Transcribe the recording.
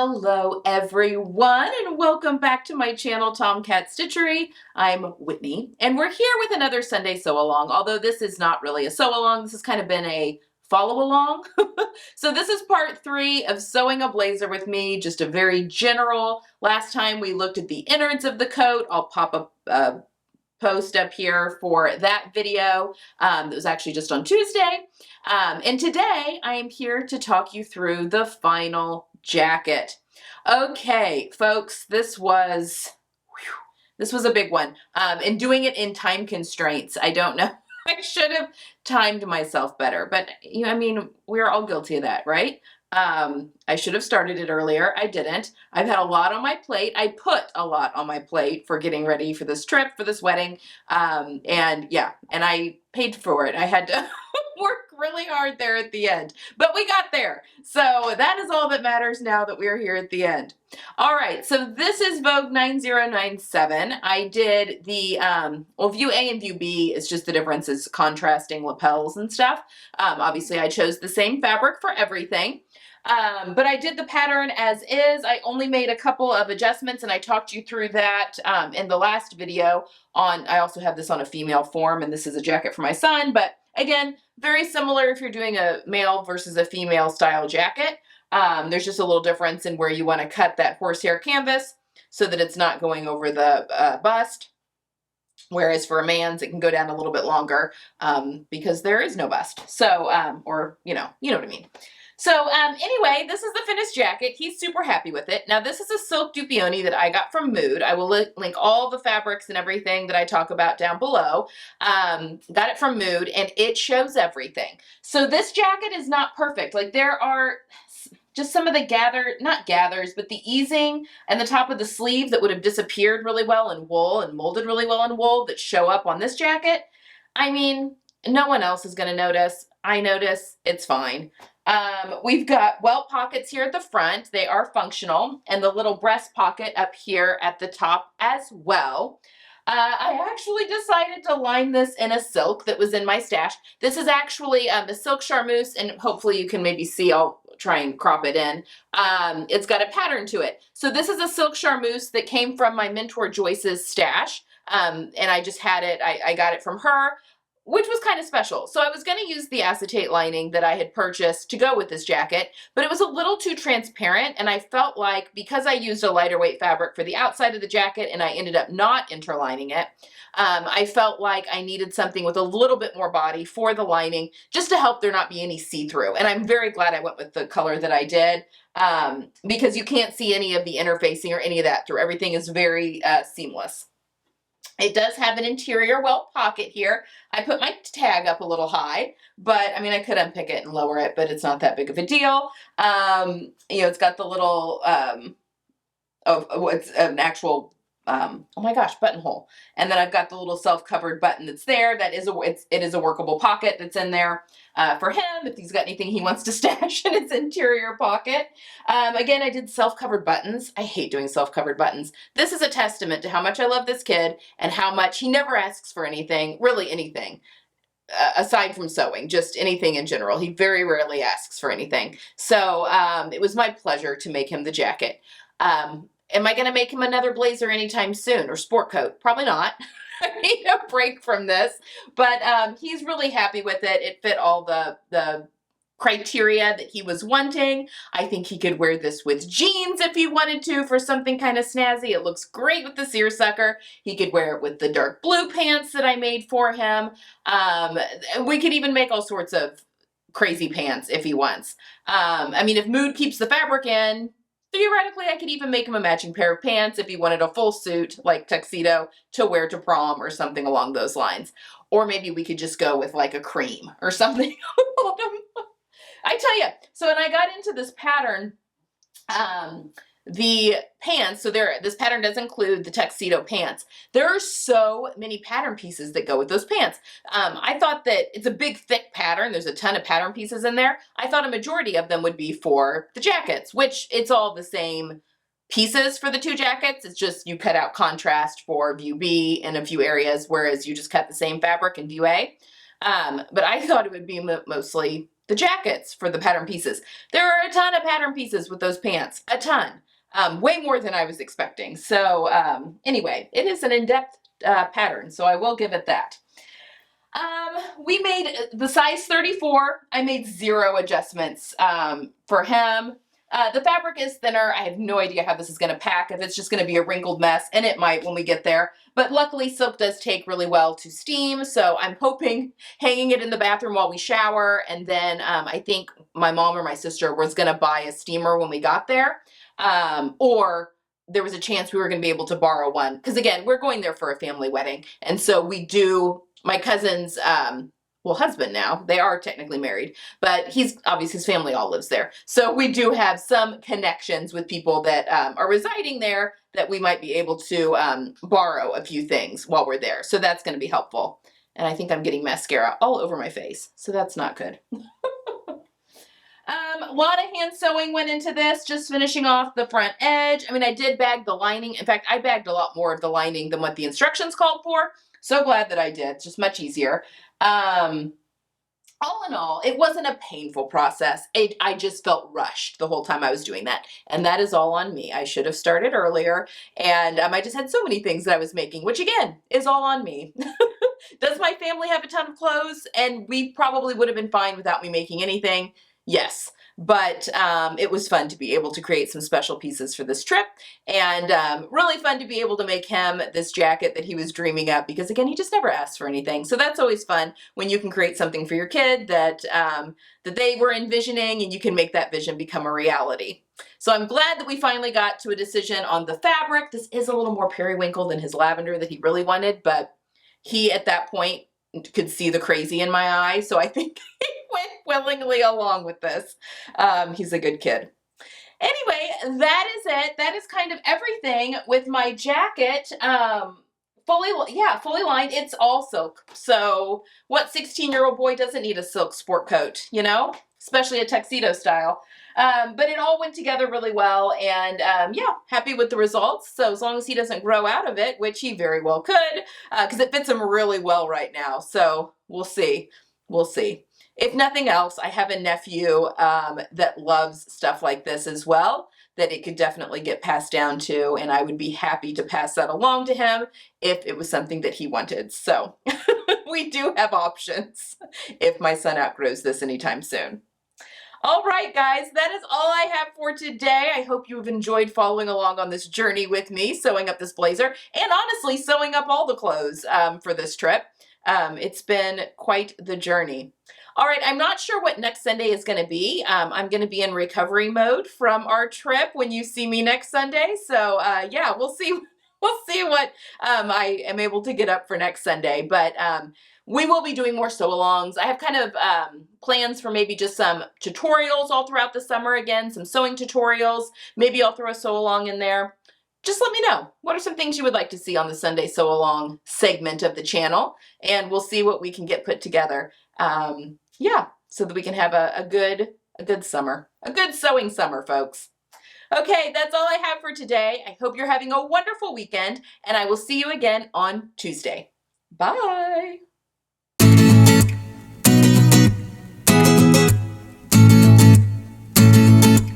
Hello everyone and welcome back to my channel Tomcat Stitchery. I'm Whitney and we're here with another Sunday sew along, although this is not really a sew along, this has kind of been a follow along. So this is part 3 of sewing a blazer with me, just a very general. Last time we looked at the innards of the coat. I'll pop a post up here for that video. That was actually just on Tuesday. And today I am here to talk you through the final jacket. Okay, folks, this was a big one. And doing it in time constraints, I don't know. I should have timed myself better, but you know, I mean, we're all guilty of that, right? I should have started it earlier. I didn't. I've had a lot on my plate. I put a lot on my plate for getting ready for this trip, for this wedding. And yeah, and I paid for it. I had to work really hard there at the end, but we got there. So that is all that matters now that we're here at the end. All right, so this is Vogue 9097. I did the, well, view A and view B is just the difference is contrasting lapels and stuff. Obviously I chose the same fabric for everything. But I did the pattern as is. I only made a couple of adjustments and I talked you through that in the last video on, I also have this on a female form and this is a jacket for my son, but again, very similar if you're doing a male versus a female style jacket. There's just a little difference in where you want to cut that horsehair canvas so that it's not going over the bust. Whereas for a man's, it can go down a little bit longer because there is no bust. So, or, you know what I mean. So anyway, this is the finished jacket. He's super happy with it. Now this is a silk dupioni that I got from Mood. I will link all the fabrics and everything that I talk about down below. Got it from Mood and it shows everything. So this jacket is not perfect. Like there are just some of the not gathers, but the easing and the top of the sleeve that would have disappeared really well in wool and molded really well in wool that show up on this jacket. I mean, no one else is going to notice. I notice, it's fine. We've got welt pockets here at the front. They are functional, and the little breast pocket up here at the top as well. I actually decided to line this in a silk that was in my stash. This is actually a silk charmeuse, and hopefully you can maybe see, I'll try and crop it in. It's got a pattern to it. So this is a silk charmeuse that came from my mentor Joyce's stash, and I just had it, I got it from her, which was kind of special. So I was going to use the acetate lining that I had purchased to go with this jacket, but it was a little too transparent, and I felt like because I used a lighter weight fabric for the outside of the jacket and I ended up not interlining it, I felt like I needed something with a little bit more body for the lining just to help there not be any see-through. And I'm very glad I went with the color that I did because you can't see any of the interfacing or any of that through. Everything is very seamless. It does have an interior welt pocket here. I put my tag up a little high, but I mean, I could unpick it and lower it, but it's not that big of a deal. You know, it's got the little, it's an actual, oh my gosh, buttonhole. And then I've got the little self-covered button that's there. That is it is a workable pocket that's in there for him if he's got anything he wants to stash in its interior pocket. Again, I did self-covered buttons. I hate doing self-covered buttons. This is a testament to how much I love this kid and how much he never asks for anything, really anything. Aside from sewing, just anything in general. He very rarely asks for anything. So it was my pleasure to make him the jacket. Am I going to make him another blazer anytime soon or sport coat? Probably not. I need a break from this, but he's really happy with it. It fit all the criteria that he was wanting. I think he could wear this with jeans if he wanted to for something kind of snazzy. It looks great with the seersucker. He could wear it with the dark blue pants that I made for him. We could even make all sorts of crazy pants if he wants. I mean, if Mood keeps the fabric in, theoretically, I could even make him a matching pair of pants if he wanted a full suit, like tuxedo, to wear to prom or something along those lines. Or maybe we could just go with like a cream or something. I tell you, so when I got into this pattern, the pants, so this pattern does include the tuxedo pants. There are so many pattern pieces that go with those pants. I thought that it's a big, thick pattern. There's a ton of pattern pieces in there. I thought a majority of them would be for the jackets, which it's all the same pieces for the two jackets. It's just you cut out contrast for view B in a few areas, whereas you just cut the same fabric in view A. But I thought it would be mostly the jackets for the pattern pieces. There are a ton of pattern pieces with those pants, a ton, way more than I was expecting. So anyway, it is an in-depth pattern, so I will give it that. We made the size 34. I made 0 adjustments for him. The fabric is thinner. I have no idea how this is going to pack, if it's just going to be a wrinkled mess, and it might when we get there. But luckily, silk does take really well to steam, so I'm hoping hanging it in the bathroom while we shower, and then I think my mom or my sister was going to buy a steamer when we got there, or there was a chance we were going to be able to borrow one. Because again, we're going there for a family wedding, and so we do, my cousin's husband now, they are technically married, but he's obviously, his family all lives there. So we do have some connections with people that are residing there that we might be able to borrow a few things while we're there. So that's going to be helpful. And I think I'm getting mascara all over my face, so that's not good. A lot of hand sewing went into this, just finishing off the front edge. I mean, I did bag the lining. In fact, I bagged a lot more of the lining than what the instructions called for. So glad that I did. It's just much easier. All in all, it wasn't a painful process. I just felt rushed the whole time I was doing that. And that is all on me. I should have started earlier. And I just had so many things that I was making, which again, is all on me. Does my family have a ton of clothes? And we probably would have been fine without me making anything. Yes. But it was fun to be able to create some special pieces for this trip, and really fun to be able to make him this jacket that he was dreaming up, because again, he just never asked for anything. So that's always fun when you can create something for your kid that that they were envisioning, and you can make that vision become a reality. So I'm glad that we finally got to a decision on the fabric. This is a little more periwinkle than his lavender that he really wanted, but he at that point could see the crazy in my eye, so I think he went willingly along with this. He's a good kid. Anyway, that is it. That is kind of everything with my jacket. Fully lined. It's all silk. So what 16-year-old boy doesn't need a silk sport coat, you know? Especially a tuxedo style. But it all went together really well, and yeah, happy with the results. So as long as he doesn't grow out of it, which he very well could, because it fits him really well right now. So we'll see. We'll see. If nothing else, I have a nephew that loves stuff like this as well, that it could definitely get passed down to, and I would be happy to pass that along to him if it was something that he wanted. So we do have options if my son outgrows this anytime soon. All right, guys, that is all I have for today. I hope you have enjoyed following along on this journey with me, sewing up this blazer, and honestly, sewing up all the clothes for this trip. It's been quite the journey. All right, I'm not sure what next Sunday is going to be. I'm going to be in recovery mode from our trip when you see me next Sunday. So yeah, we'll see. We'll see what I am able to get up for next Sunday. But we will be doing more sew-alongs. I have kind of plans for maybe just some tutorials all throughout the summer again, some sewing tutorials. Maybe I'll throw a sew-along in there. Just let me know. What are some things you would like to see on the Sunday sew-along segment of the channel? And we'll see what we can get put together. Yeah, so that we can have a good summer, a good sewing summer, folks. Okay, that's all I have for today. I hope you're having a wonderful weekend, and I will see you again on Tuesday. Bye.